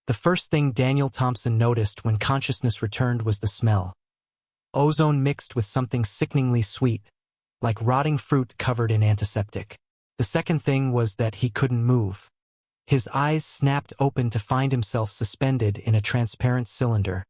The first thing Daniel Thompson noticed when consciousness returned was the smell. Ozone mixed with something sickeningly sweet, like rotting fruit covered in antiseptic. The second thing was that he couldn't move. His eyes snapped open to find himself suspended in a transparent cylinder,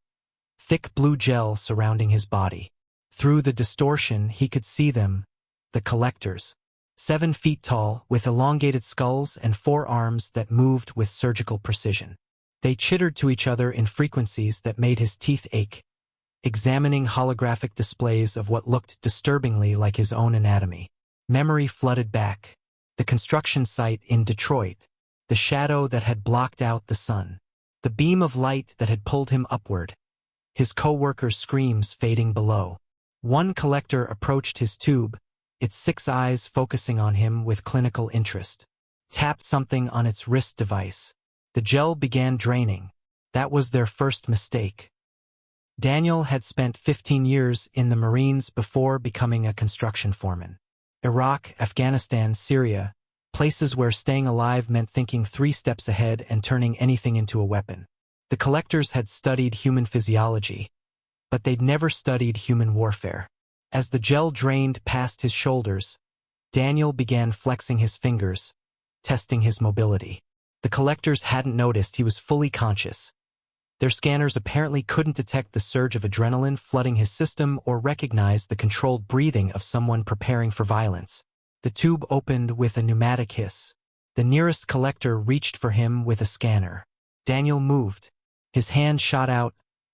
thick blue gel surrounding his body. Through the distortion, he could see them, the collectors. 7 feet tall, with elongated skulls and 4 arms that moved with surgical precision. They chittered to each other in frequencies that made his teeth ache, examining holographic displays of what looked disturbingly like his own anatomy. Memory flooded back. The construction site in Detroit, the shadow that had blocked out the sun, the beam of light that had pulled him upward, his co-workers' screams fading below. One collector approached his tube, its 6 eyes focusing on him with clinical interest. Tapped something on its wrist device. The gel began draining. That was their first mistake. Daniel had spent 15 years in the Marines before becoming a construction foreman. Iraq, Afghanistan, Syria, places where staying alive meant thinking 3 steps ahead and turning anything into a weapon. The collectors had studied human physiology, but they'd never studied human warfare. As the gel drained past his shoulders, Daniel began flexing his fingers, testing his mobility. The collectors hadn't noticed he was fully conscious. Their scanners apparently couldn't detect the surge of adrenaline flooding his system or recognize the controlled breathing of someone preparing for violence. The tube opened with a pneumatic hiss. The nearest collector reached for him with a scanner. Daniel moved. His hand shot out,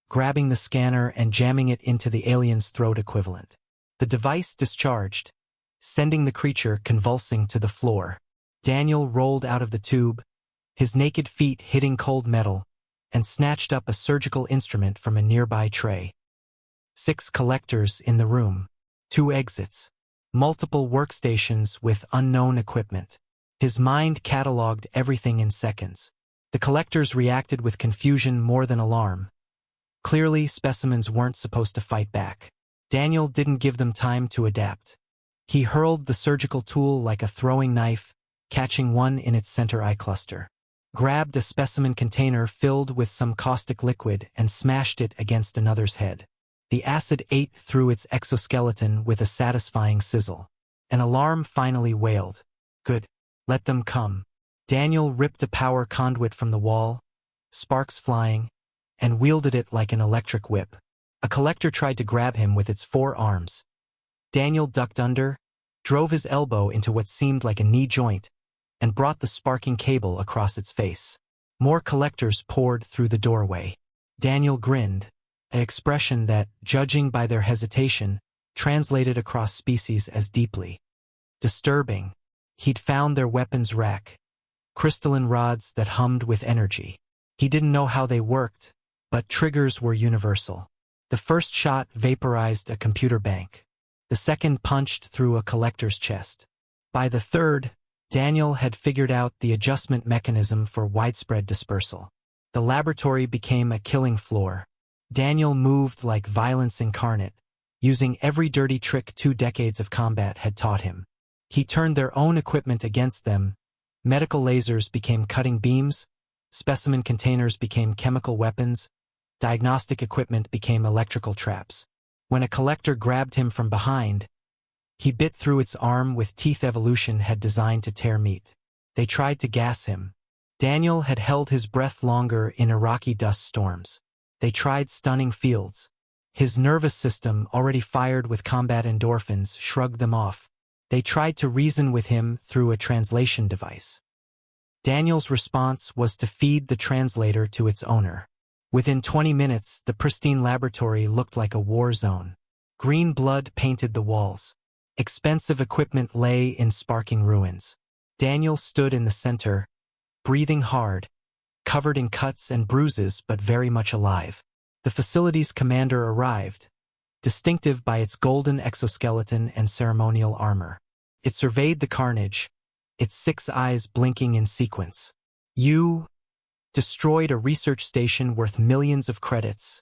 grabbing the scanner and jamming it into the alien's throat equivalent. The device discharged, sending the creature convulsing to the floor. Daniel rolled out of the tube, his naked feet hitting cold metal, and snatched up a surgical instrument from a nearby tray. 6 collectors in the room. 2 exits. Multiple workstations with unknown equipment. His mind cataloged everything in seconds. The collectors reacted with confusion more than alarm. Clearly, specimens weren't supposed to fight back. Daniel didn't give them time to adapt. He hurled the surgical tool like a throwing knife, catching one in its center eye cluster. Grabbed a specimen container filled with some caustic liquid and smashed it against another's head. The acid ate through its exoskeleton with a satisfying sizzle. An alarm finally wailed. Good. Let them come. Daniel ripped a power conduit from the wall, sparks flying, and wielded it like an electric whip. A collector tried to grab him with its 4 arms. Daniel ducked under, drove his elbow into what seemed like a knee joint, and brought the sparking cable across its face. More collectors poured through the doorway. Daniel grinned, an expression that, judging by their hesitation, translated across species as deeply disturbing. He'd found their weapons rack, crystalline rods that hummed with energy. He didn't know how they worked, but triggers were universal. The first shot vaporized a computer bank. The second punched through a collector's chest. By the third, Daniel had figured out the adjustment mechanism for widespread dispersal. The laboratory became a killing floor. Daniel moved like violence incarnate, using every dirty trick 2 decades of combat had taught him. He turned their own equipment against them. Medical lasers became cutting beams, specimen containers became chemical weapons, diagnostic equipment became electrical traps. When a collector grabbed him from behind, he bit through its arm with teeth evolution had designed to tear meat. They tried to gas him. Daniel had held his breath longer in Iraqi dust storms. They tried stunning fields. His nervous system, already fired with combat endorphins, shrugged them off. They tried to reason with him through a translation device. Daniel's response was to feed the translator to its owner. Within 20 minutes, the pristine laboratory looked like a war zone. Green blood painted the walls. Expensive equipment lay in sparking ruins. Daniel stood in the center, breathing hard, covered in cuts and bruises but very much alive. The facility's commander arrived, distinctive by its golden exoskeleton and ceremonial armor. It surveyed the carnage, its 6 eyes blinking in sequence. "You destroyed a research station worth millions of credits,"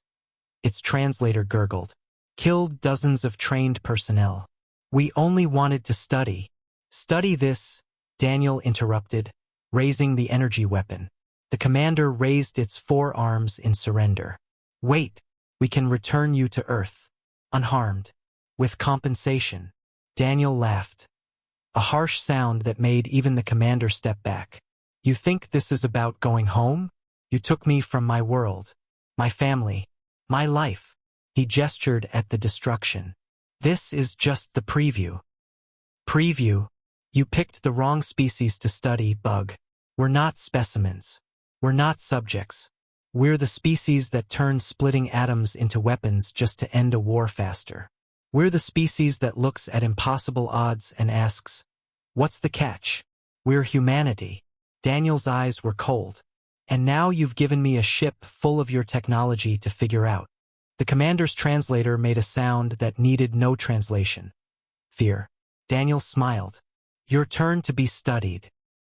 its translator gurgled. "Killed dozens of trained personnel. We only wanted to study." "Study this," Daniel interrupted, raising the energy weapon. The commander raised its forearms in surrender. Wait, we can return you to Earth, unharmed, with compensation. Daniel laughed, a harsh sound that made even the commander step back. You think this is about going home? You took me from my world, my family, my life. He gestured at the destruction. This is just the preview. Preview? You picked the wrong species to study, Bug. We're not specimens. We're not subjects. We're the species that turned splitting atoms into weapons just to end a war faster. We're the species that looks at impossible odds and asks, what's the catch? We're humanity. Daniel's eyes were cold. And now you've given me a ship full of your technology to figure out. The commander's translator made a sound that needed no translation. Fear. Daniel smiled. Your turn to be studied.